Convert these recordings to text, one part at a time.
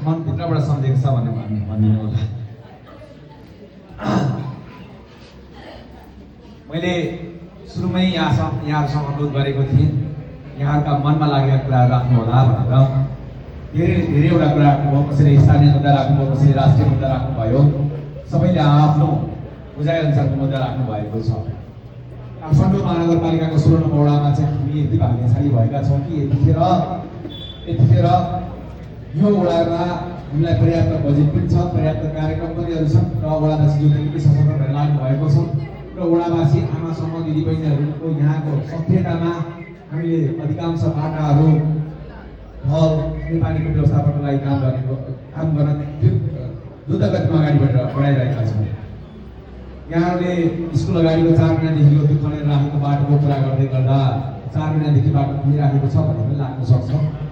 मनभित्रबाट सम्झेको छ भन्ने भनिदिनु होला। मैले सुरुमै यहाँहरूसँग अनुरोध गरेको थिएँ यहाँहरूका मनमा लागेका कुराहरू राख्नुहोला भनेर। धेरैवटा कुरा राख्नुभयो, कसैले स्थानीय मुद्दा राख्नुभयो, कसैले राष्ट्रिय मुद्दा राख्नुभयो, सबैले आफ्नो बुझाइअनुसारको मुद्दा राख्नु भएको छ। काठमाडौँ महानगरपालिकाको 16 नम्बर वडामा चाहिँ हामी यति भाग्यशाली भएका छौँ कि यतिखेर यो वडामा हामीलाई पर्याप्त बजेट पनि छ, पर्याप्त कार्यक्रम पनि छन् र वडावासीले पनि सशक्त भएर लाग्नु भएको छ र वडावासी आमासम्म दिदीबहिनीहरूको यहाँको सक्रियतामा हामीले अधिकांश बाटाहरू हल नेपालीको व्यवस्थापनको लागि काम गर्न द्रुतगतिमा अगाडि बढाइरहेका छौँ। यहाँहरूले स्कुल अगाडिको 4 महिनादेखि यो खनेर राखेको बाटोको कुरा गर्दै गर्दा 4 महिनादेखि बाटो पुगिराखेको छ भन्ने पनि लाग्न सक्छ।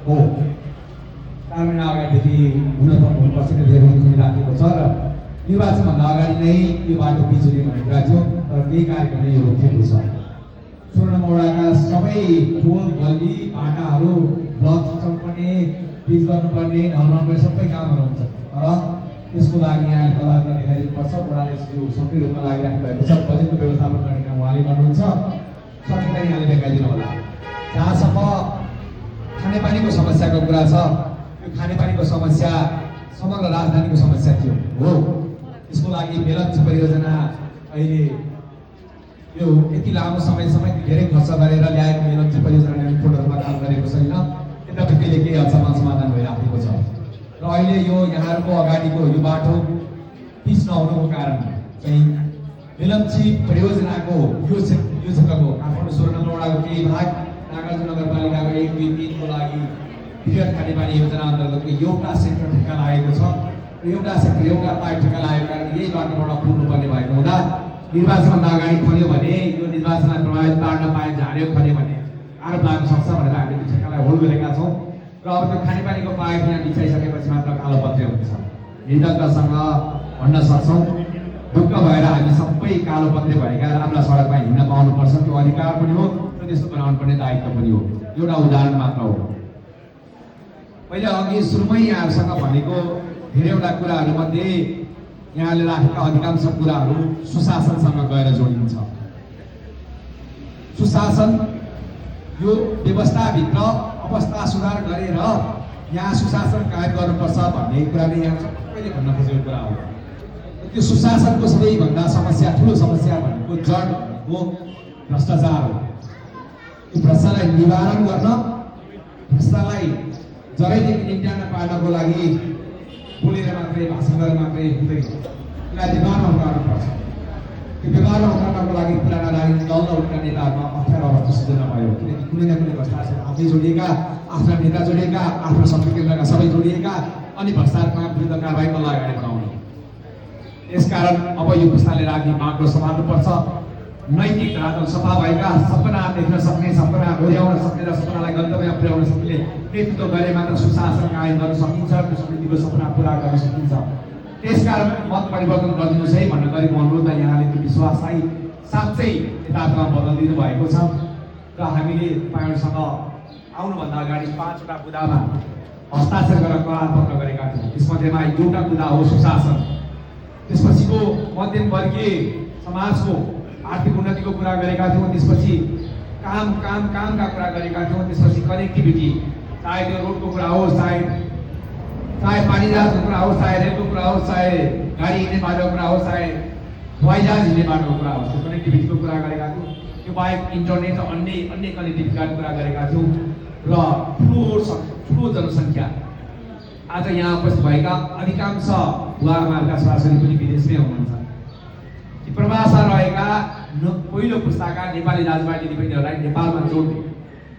हो, 4 महिना अगाडिदेखि हुनुपर्छ कि धेरै खनिराखेको छ र निर्वाचनभन्दा अगाडि नै यो बाटो बिजुली भनेको थियो, तर केही कार्यक्रमले यो रोकिएको छ। 16 नम्बर वडाका सबै टोल गल्ली बाटाहरू ब्लक चम्पर्ने, पिच गर्नुपर्ने, नर्मल सबै कामहरू हुन्छ। तर त्यसको लागि यहाँ तदारक देखाइदिनुपर्छ। वडाले सक्रिय रूपमा लागिराख्नु भएको छ। बजेटको व्यवस्थापन गर्ने काम उहाँले गर्नुहुन्छ, सक्रियता यहाँले देखाइदिनु होला। जहाँसम्म खानेपानीको समस्याको कुरा छ, यो खानेपानीको समस्या समग्र राजधानीको समस्या थियो। हो, यसको लागि मेलम्ची परियोजना अहिले यो यति लामो समयसम्म धेरै खर्च गरेर ल्याएको मेलम्ची परियोजनाले रिपोर्टहरूमा काम गरेको छैन। यतापट्टिले केही हदसम्म समाधान भइराखेको छ र अहिले यो यहाँहरूको अगाडिको यो बाटो पिच नहुनुको कारण चाहिँ मेलम्ची परियोजनाको यो क्षेत्रको काठमाडौँ 16 नम्बर वडाको केही भाग, नागार्जुन नगरपालिकाको 1, 2, 3 को लागि वृहत खानेपानी योजना अन्तर्गतको एउटा सेक्टर ठेक्का लागेको छ। एउटा सेक्टर एउटा पाइप ठेक्का लागेको कारण यही बाटोबाट पुग्नुपर्ने भएको हुँदा निर्वाचनभन्दा अगाडि खन्यो भने यो निर्वाचनलाई प्रभावित पार्न पाइप झार्यो खन्यो भने आरोप लाग्न सक्छ भनेर हामीले ठेक्कालाई होल्ड गरेका छौँ र अब त्यो खानेपानीको पाइप यहाँ बिछाइसकेपछि मात्र कालोपत्रे हुन्छ। निर्धक्कसँग भन्न सक्छौँ, ढुक्क भएर हामी सबै कालोपत्रे भएका राम्रा सडकमा हिँड्न पाउनुपर्छ। त्यो अधिकार पनि हो र त्यस्तो बनाउनु पर्ने दायित्व पनि हो। एउटा उदाहरण मात्र हो। पहिले अघि सुरुमै यहाँहरूसँग भनेको धेरैवटा कुराहरूमध्ये यहाँले राखेका अधिकांश कुराहरू सुशासनसँग गएर जोडिन्छ। सुशासन यो व्यवस्थाभित्र अवस्था सुधार गरेर यहाँ सुशासन कायम गर्नुपर्छ भन्ने कुराले यहाँ सबैले भन्न खोजेको कुरा हो। त्यो सुशासनको सबैभन्दा ठुलो समस्या भनेको जड भनेको भ्रष्टाचार हो। त्यो भ्रष्टाचारलाई निवारण गर्न, भ्रष्टाचारलाई जरैदेखि निम्त्याउन पार्नको लागि बोलेर मात्रै, भाषण गरेर मात्रै हुँदैन। त्यसलाई व्यवहारमा उतार्नुपर्छ। त्यो व्यवहारमा उतार्नको लागि पुराना राजनीतिक दल र उनका नेताहरूमा अप्ठ्यारो अवस्था सृजना भयो। किनकि कुनै न कुनै भ्रष्टाचार आफै जोडिएका, आफ्ना नेता जोडिएका, आफ्नो शक्ति केन्द्रका सबै जोडिएका, अनि भ्रष्टाचारका विरुद्ध कारबाही कसलाई अगाडि बढाउने। यसकारण अब यो पुस्ताले राख्ने बाटो सम्हाल्नुपर्छ। नैतिक राजन सफा भएका, सपना देख्न सक्ने, सपना डोर्याउन सक्ने र सपनालाई गन्तव्यमा पुर्याउन सक्ने नेतृत्व गरे मात्र सुशासन कायम गर्न सकिन्छ, त्यो समितिको सपना पुरा गर्न सकिन्छ। त्यसकारण मत परिवर्तन गरिदिनुहोस् है भन्न गरेको अनुरोधलाई यहाँले त्यो विश्वासलाई साँच्चै यथार्थमा बदलिदिनु भएको छ र हामीले तपाईँहरूसँग आउनुभन्दा अगाडि 5वटा मुद्दामा हस्ताक्षर गरेर करारपत्र गरेका थियौँ। त्यसमध्येमा एउटा मुद्दा हो सुशासन। त्यसपछिको मध्यमवर्गीय समाजको आर्थिक उन्नतिको कुरा गरेका थियौँ। त्यसपछि कामका कुरा गरेका थियौँ। त्यसपछि कनेक्टिभिटी, चाहे त्यो रोडको कुरा होस्, चाहे पानी जहाजको कुरा होस्, चाहे रेलको कुरा होस्, चाहे गाडी हिँड्ने बाटोको कुरा होस्, चाहे हवाई जहाज हिँड्ने बाटोको कुरा होस्, त्यो कनेक्टिभिटीको कुरा गरेका थियौँ। त्यो बाहेक इन्टरनेट र अन्य कनेक्टिभिटीका कुरा गरेका थियौँ र ठुलो जनसङ्ख्या आज यहाँ उपस्थित भएका अधिकांश बुवाआमाहरूका छोराछोरी पनि विदेशमै हुनुहुन्छ। प्रवासमा रहेका पहिलो पुस्ताका नेपाली दाजुभाइ दिदीबहिनीहरूलाई नेपालमा जोड्ने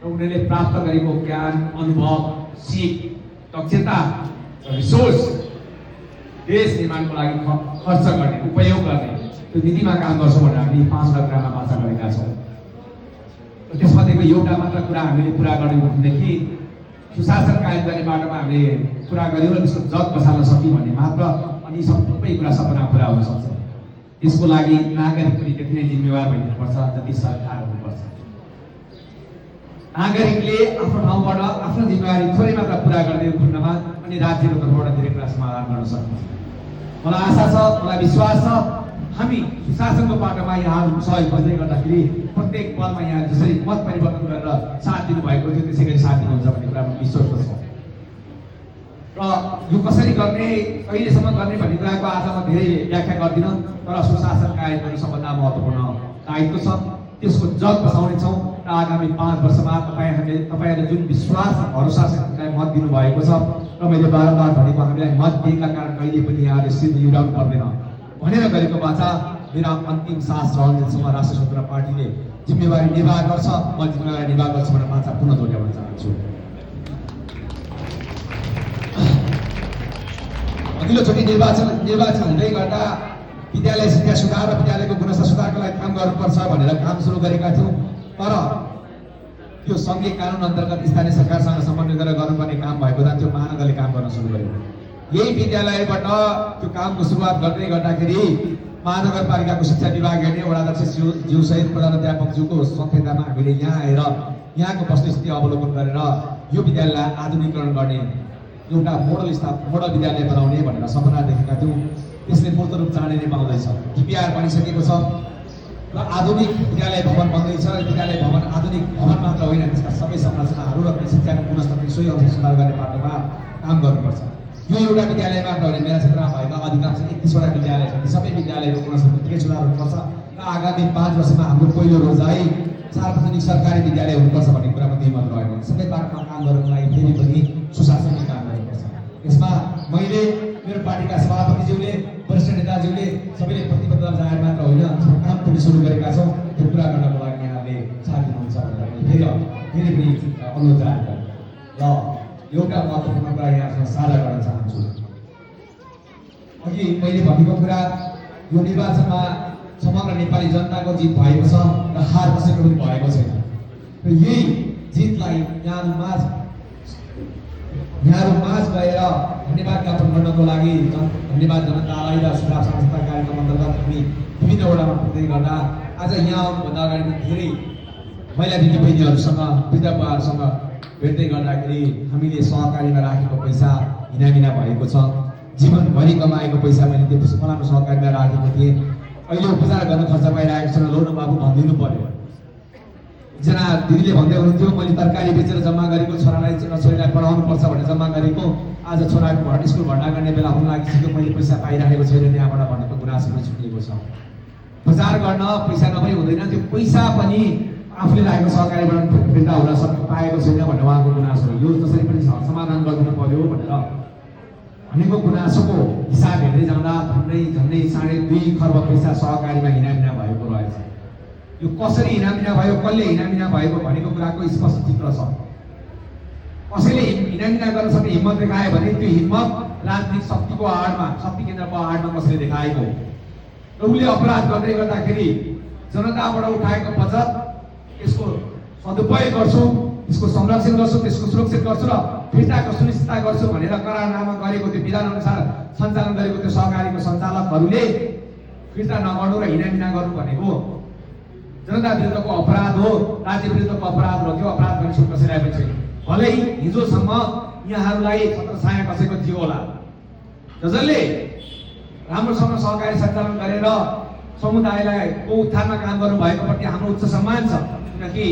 र उनीहरूले प्राप्त गरेको ज्ञान, अनुभव, सिप, दक्षता र रिसोर्स देश निर्माणको लागि खर्च गर्ने, उपयोग गर्ने त्यो नीतिमा काम गर्छौँ भनेर हामीले 5वटा कुरामा वाचा गरेका छौँ। त्यसमध्येको एउटा मात्र कुरा हामीले पुरा गर्यौँ भनेदेखि सुशासन कायम गर्ने बाटोमा हामीले कुरा गऱ्यौँ र त्यसको जग बसाल्न सक्यौँ भने मात्र अनि सबै कुरा सपना पुरा हुन सक्छ। यसको लागि नागरिक पनि त्यति नै जिम्मेवार भइदिनुपर्छ जति सरकार हुनुपर्छ। नागरिकले आफ्नो ठाउँबाट आफ्नो जिम्मेवारी थोरै मात्र पुरा गर्दै खण्डमा अनि अनि राज्यको तर्फबाट धेरै कुरा समाधान गर्न सकिन्छ। मलाई आशा छ, मलाई विश्वास छ, हामी सुशासनको बाटोमा यहाँहरू सहयोग गर्दै गर्दाखेरि प्रत्येक पलमा यहाँ जसरी मत परिवर्तन गरेर साथ दिनुभएको थियो त्यसै गरी साथ दिनुहुन्छ भन्ने कुरामा विश्वास छ। र यो कसरी गर्ने, कहिलेसम्म गर्ने भन्ने कुराको आज म धेरै व्याख्या गर्दिनँ, तर सुशासन कायम गर्नु सबभन्दा महत्त्वपूर्ण दायित्व छ। त्यसको जग बसाउनेछौँ र आगामी 5 वर्षमा तपाईँहरूले जुन विश्वास र भरोसासँग मत दिनुभएको छ र मैले बारम्बार भनेको हामीलाई मत दिएका कारण कहिले पनि यहाँले सिद्ध युराउनु पर्दैन भनेर गरेको बाचा मेरा अन्तिम सास रहन्जेलसम्म राष्ट्रिय स्वतन्त्र पार्टीले जिम्मेवारी निर्वाह गर्छ, म जिम्मेवारी निर्वाह गर्छु भनेर बाचा पुनः दोहोऱ्याउन चाहन्छु। अघिल्लोचोटि निर्वाचन हुँदै गर्दा विद्यालय शिक्षा सुधार र विद्यालयको गुणस्तर सुधारको लागि काम गर्नुपर्छ भनेर काम सुरु गरेका थियौँ, तर त्यो सङ्घीय कानुन अन्तर्गत स्थानीय सरकारसँग समन्वय गरेर गर्नुपर्ने काम भएको हुँदा त्यो महानगरले काम गर्न सुरु गर्यो। यही विद्यालयबाट त्यो कामको सुरुवात गर्दै गर्दाखेरि महानगरपालिकाको शिक्षा विभाग हेर्ने वडाध्यक्ष ज्यूसहित प्रधानाध्यापकज्यूको संस्थामा हामीले यहाँ आएर यहाँको वस्तुस्थिति अवलोकन गरेर यो विद्यालयलाई आधुनिकीकरण गर्ने एउटा मोडल विद्यालय बनाउने भनेर सपना देखेका थियौँ। त्यसले मूर्त रूप चाँडै नै पाउँदैछ। डिपिआर बनिसकेको छ र आधुनिक विद्यालय भवन बन्दैछ। विद्यालय भवन आधुनिक भवन मात्र होइन, त्यसका सबै संरचनाहरू र शिक्षाको गुणस्तर सोही अनुसार सुधार गर्ने बाटोमा काम गर्नुपर्छ। यो एउटा विद्यालय मात्र होइन, मेरा क्षेत्रमा भएका अधिकांश 31वटा विद्यालय छन्, सबै विद्यालयको गुणस्तर उत्तिकै सुधार हुनुपर्छ र आगामी 5 वर्षमा हाम्रो पहिलो रोजाइ सार्वजनिक सरकारी विद्यालय हुनुपर्छ भन्ने कुरामा दुईमत रहेन। सबै बाटोमा काम गर्नको लागि फेरि पनि सुशासनले काम गर्नुपर्छ। यसमा मैले, मेरो पार्टीका सभापतिज्यूले, वरिष्ठ नेताज्यूले सबैले प्रतिबद्धता जाहेर मात्र होइन, काम पनि सुरु गरेका छौँ। त्यो पुरा गर्नको लागि यहाँले साथ दिनुहुन्छ भनेर फेरि पनि अनुरोध जाहेर गरेँ। र एउटा महत्त्वपूर्ण कुरा यहाँसँग साझा गर्न चाहन्छु। अघि मैले भनेको कुरा, यो निर्वाचनमा समग्र नेपाली जनताको जित भएको छ र हार कसैको पनि भएको छैन। र यही जितलाई यहाँहरू माझ गएर धन्यवाद ज्ञापन गर्नको लागि धन्यवाद जनतालाई र सुधार संस्था कार्यक्रम अन्तर्गत हामी विभिन्न वडामा पुग्दै गर्दा आज यहाँ आउनुभन्दा अगाडि धेरै महिला दिदीबहिनीहरूसँग, वृद्ध बुवाहरूसँग भेट्दै गर्दाखेरि हामीले सहकारीमा राखेको पैसा हिनामिना भएको छ। जीवनभरि कमाएको पैसा मैले त्यो फलानु सहकारीमा राखेको थिएँ, अहिले उपचार गर्न खर्च पाइरहेको छ। लौन बाबु भनिदिनु पर्यो। एकजना दिदीले भन्दै हुनुहुन्थ्यो, मैले तरकारी बेचेर जम्मा गरेको छोरालाई छोरीलाई पढाउनु पर्छ भनेर जम्मा गरेको, आज छोराको स्कुल भर्ना गर्ने बेला हुन लागिसक्यो, मैले पैसा पाइरहेको छैन यहाँबाट भनेको गुनासो पनि छुटिएको छ। उपचार गर्न पैसा नभई हुँदैन, त्यो पैसा पनि आफूले राखेको सहकारीबाट फिर्ता हुन पाएको छैन भनेर उहाँको गुनासो हो। यो जसरी पनि समाधान गरिदिनु पर्यो भनेर भनेको गुनासोको हिसाब हेर्दै जाँदा झन्डै 2.5 खर्ब पैसा सहकारीमा हिनामिना भएको रहेछ। यो कसरी हिनामिना भयो, कसले हिनामिना भएको भनेको कुराको स्पष्ट चित्र छ। कसैले हिनामिना गर्न सक्ने हिम्मत देखायो भने त्यो हिम्मत राजनीतिक शक्तिको आडमा, शक्ति केन्द्रको आडमा कसैले देखाएको र उसले अपराध गर्दै गर्दाखेरि जनताबाट उठाएको बचत यसको सदुपयोग गर्छु, यसको संरक्षण गर्छु, त्यसको सुरक्षित गर्छु र फिर्ताको सुनिश्चितता गर्छु भनेर करारनामा गरेको त्यो विधान अनुसार सञ्चालन गरेको त्यो सहकारीको सञ्चालकहरूले फिर्ता नगर्नु र हिनामिना गर्नु भनेको जनता विरुद्धको अपराध हो, राज्य विरुद्धको अपराध हो। त्यो अपराध गर्ने छुट कसैलाई पनि छैन। भलै हिजोसम्म यहाँहरूलाई छत्रछाया कसैको थियो होला, जसले राम्रोसँग सहकारी सञ्चालन गरेर समुदायलाई उत्थानमा काम गर्नुभएको प्रति हाम्रो उच्च सम्मान छ। किनकि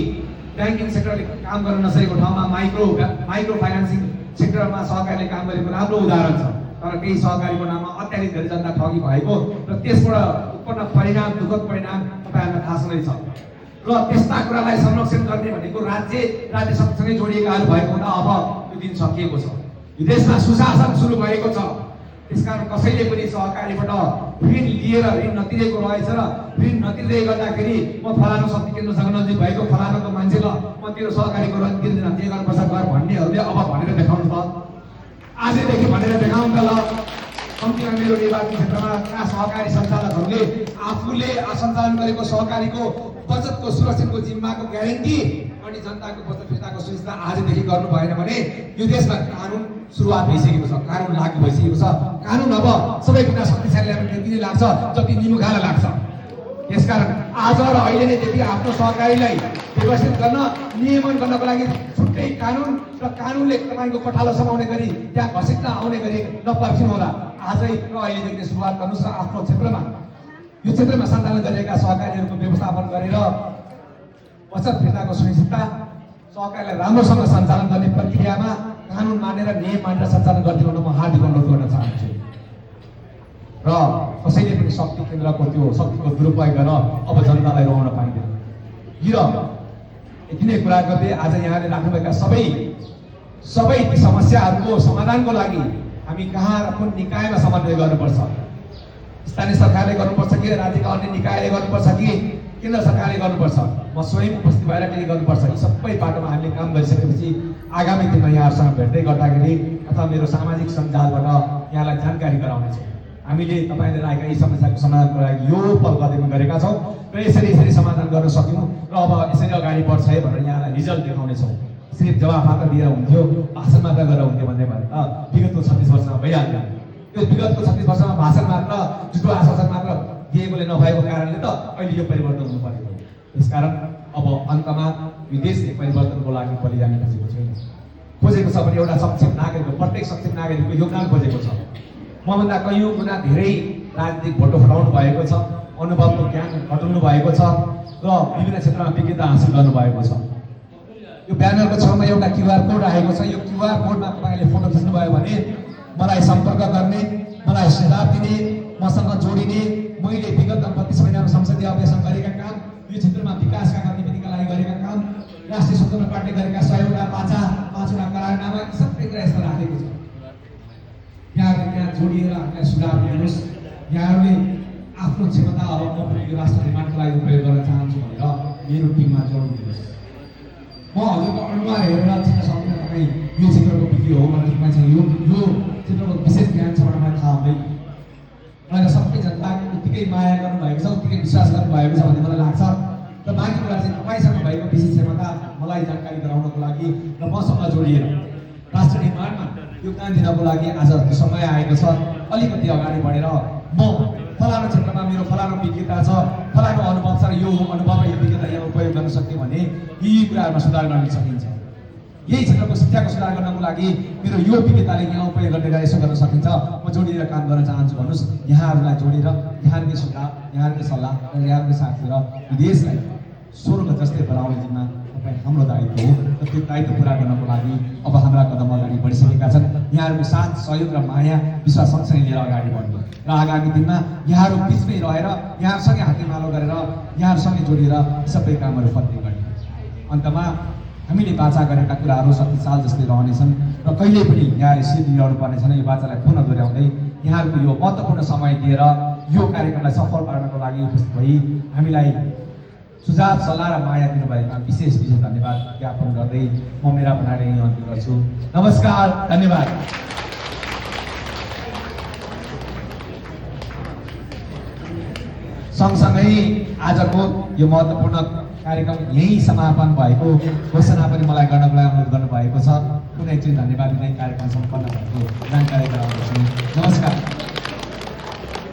ब्याङ्किङ सेक्टरले काम गर्न नसकेको ठाउँमा माइक्रो फाइनेन्सिङ सेक्टरमा सहकारीले काम गरेको राम्रो उदाहरण छ। तर केही सहकारीको नाममा अत्याधिक धेरै जनता ठगी भएको र त्यसबाट उत्पन्न परिणाम, दुःखद परिणाम तपाईँहरूलाई थाहा छँदैछ। र त्यस्ता कुरालाई संरक्षण गर्ने भनेको राज्य सँगसँगै जोडिएकाहरू भएको हुँदा अब त्यो दिन सकिएको छ। यो देशमा सुशासन सुरु भएको छ। त्यसकारण कसैले पनि सहकारीबाट ऋण लिएर ऋण नतिरेको रहेछ र ऋण नतिर्दै गर्दाखेरि म फलानु शक्ति केन्द्रसँग नजिक भएको फलानुको मान्छे ल म तेरो सहकारीको ऋण तिर्दैन, के गर्नुपर्छ गर भन्नेहरूले अब भनेर देखाउनु त, आजैदेखि भनेर देखाउनु त ल। कम्तीमा मेरो निर्वाचन क्षेत्रमा सहकारी सञ्चालकहरूले आफूले सञ्चालन गरेको सहकारीको बचतको सुरक्षाको जिम्माको ग्यारेन्टी अनि जनताको बचत फिर्ताको सुनिश्चितता आजदेखि गर्नु भएन भने यो देशमा कानुन सुरुवात भइसकेको छ, कानुन लागू भइसकेको छ। कानुन अब सबै कुरा शक्तिशालीलाई पनि त्यति नै लाग्छ जति निमुखालाई लाग्छ। त्यसकारण आज र अहिले नै देखि आफ्नो सहकारीलाई व्यवस्थित गर्न नियमन गर्नको लागि छुट्टै कानुन र कानुनले तपाईँको कठालो समाउने गरी त्यहाँ घसिट्न आउने गरी नपर्खिनु होला। आजै र अहिलेदेखि सुरुवात गर्नुहोस् र आफ्नो क्षेत्रमा यो क्षेत्रमा सञ्चालन गरिएका सहकारीहरूको व्यवस्थापन गरेर बचत फिर्ताको सुनिश्चितता सहकारीलाई राम्रोसँग सञ्चालन गर्ने प्रक्रियामा कानुन मानेर नियम मानेर सञ्चालन गरिदिनु म हार्दिक अनुरोध गर्न चाहन्छु। र कसैले पनि शक्ति केन्द्रको त्यो शक्तिको दुरुपयोग गरेर अब जनतालाई रोक्न पाइँदैन। यो यति नै कुरा गर्दै आज यहाँले राख्नुभएका सबै ती समस्याहरूको समाधानको लागि हामी कहाँ र कुन निकायमा समन्वय गर्नुपर्छ, स्थानीय सरकारले गर्नुपर्छ कि राज्यका अन्य निकायले गर्नुपर्छ कि केन्द्र सरकारले गर्नुपर्छ, म स्वयं उपस्थित भएर के गर्नुपर्छ, यी सबै बाटोमा हामीले काम गरिसकेपछि आगामी दिनमा यहाँहरूसँग भेट्दै गर्दाखेरि अथवा मेरो सामाजिक सञ्जालबाट यहाँलाई जानकारी गराउनेछु। हामीले तपाईँले राखेका यी समस्याको समाधानको लागि यो पल कदमी गरेका छौँ र यसरी समाधान गर्न सक्यौँ र अब यसरी अगाडि बढ्छ है भनेर यहाँलाई रिजल्ट देखाउनेछौँ। सिर्फ जवाफ मात्र दिएर हुन्थ्यो, भाषण मात्र गरेर हुन्थ्यो भन्ने भएर विगतको 36 वर्षमा भइहाल्यो। त्यो विगतको 36 वर्षमा भाषण मात्र झुटो आश्वासन मात्र दिएकोले नभएको कारणले त अहिले यो परिवर्तन हुनु परेको हो। त्यसकारण अब अन्तमा यो देशले परिवर्तनको लागि बलिदानी खोजेको छ भने एउटा सक्षम नागरिकको प्रत्येक सक्षम नागरिकको योगदान खोजेको छ। मभन्दा कैयौँ गुणा धेरै राजनीतिक भोटो खटाउनु भएको छ, अनुभवको ज्ञान घटाउनु भएको छ र विभिन्न क्षेत्रमा विज्ञता हासिल गर्नुभएको छ। यो ब्यानरको छेउमा एउटा क्युआर कोड राखेको छ। यो क्युआर कोडमा तपाईँले फोटो खिच्नुभयो भने मलाई सम्पर्क गर्ने, मलाई सुझाव दिने, मसँग जोडिने, मैले विगत 32 महिनामा संसदीय अभ्यासमा गरेका काम, यो क्षेत्रमा विकासका गतिविधिका लागि गरेका काम, राष्ट्रिय स्वतन्त्र पार्टी गरेका 100 वटा 5 करारनामा सबै कुरा यस्तो राखेको छ। यहाँहरूले त्यहाँ जोडिएर हामीलाई सुझाव दिनुहोस्। यहाँहरूले आफ्नो क्षमता अब म पनि यो राष्ट्र निर्माणको लागि उपयोग गर्न चाहन्छु भनेर मेरो टिममा जोड्नु दिनुहोस्। म हजुरको अनुहार हेरेर चिन्न सक्दिनँ तपाईँ यो क्षेत्रको विज्ञ हो भनेर, तपाईँसँग यो क्षेत्रको विशेष ज्ञान छ भनेर मलाई थाहा हुँदैन। मलाई सबै जनताको उत्तिकै माया गर्नुभएको छ, उत्तिकै विश्वास गर्नुभएको छ भन्ने मलाई लाग्छ। र बाँकी कुरा चाहिँ तपाईँसँग भएको विशेष क्षमता मलाई जानकारी गराउनको लागि र मसँग जोडिएर राष्ट्र निर्माणमा योगदान दिनको लागि आज त्यो समय आएको छ। अलिकति अगाडि बढेर म फलानु क्षेत्रमा मेरो फलानु विज्ञता छ, फलानु अनुभव छ र यो अनुभव र यो विज्ञता यहाँ उपयोग गर्न सक्यो भने यी कुराहरूमा सुधार गर्न सकिन्छ। यही क्षेत्रको शिक्षाको सुधार गर्नको लागि मेरो यो विज्ञताले यहाँ उपयोग गर्ने यसो गर्न सकिन्छ। म जोडिएर काम गर्न चाहन्छु भन्नुहोस्। यहाँहरूलाई जोडेर यहाँकै सुझाव, यहाँकै सल्लाह र यहाँकै साथी र देशलाई स्वर्ग जस्तै बनाउने जिम्मा तपाईँ हाम्रो दायित्व हो र त्यो दायित्व पुरा गर्नको लागि अब हाम्रा कदम अगाडि बढिसकेका छन्। यहाँहरूको साथ सहयोग र माया विश्वास सँगसँगै लिएर अगाडि बढ्नु र आगामी दिनमा यहाँहरू बिचमै रहेर यहाँहरूसँगै हातेमालो गरेर यहाँहरूसँगै जोडिएर सबै कामहरू फत्ते गर्ने। अन्तमा हामीले बाचा गरेका कुराहरू शक्तिशाल जस्तै रहनेछन् र कहिल्यै पनि यहाँले सिर दिइरहनु पर्ने छैन। यो बाचालाई पुनः दोहोऱ्याउँदै यहाँहरूको यो महत्त्वपूर्ण समय दिएर यो कार्यक्रमलाई सफल पार्नको लागि उपस्थित भई हामीलाई सुझाव सल्लाह र माया दिनुभएका विशेष धन्यवाद ज्ञापन गर्दै म मेरा भनाइ यहीँ अन्त्य गर्छु। नमस्कार, धन्यवाद। सँगसँगै आजको यो महत्त्वपूर्ण कार्यक्रम यही समापन भएको घोषणा पनि मलाई गर्नको लागि अनुरोध गर्नुभएको छ। कुनै चाहिँ धन्यवाद दिँदै कार्यक्रम सम्पन्न भएको जानकारी गराउनु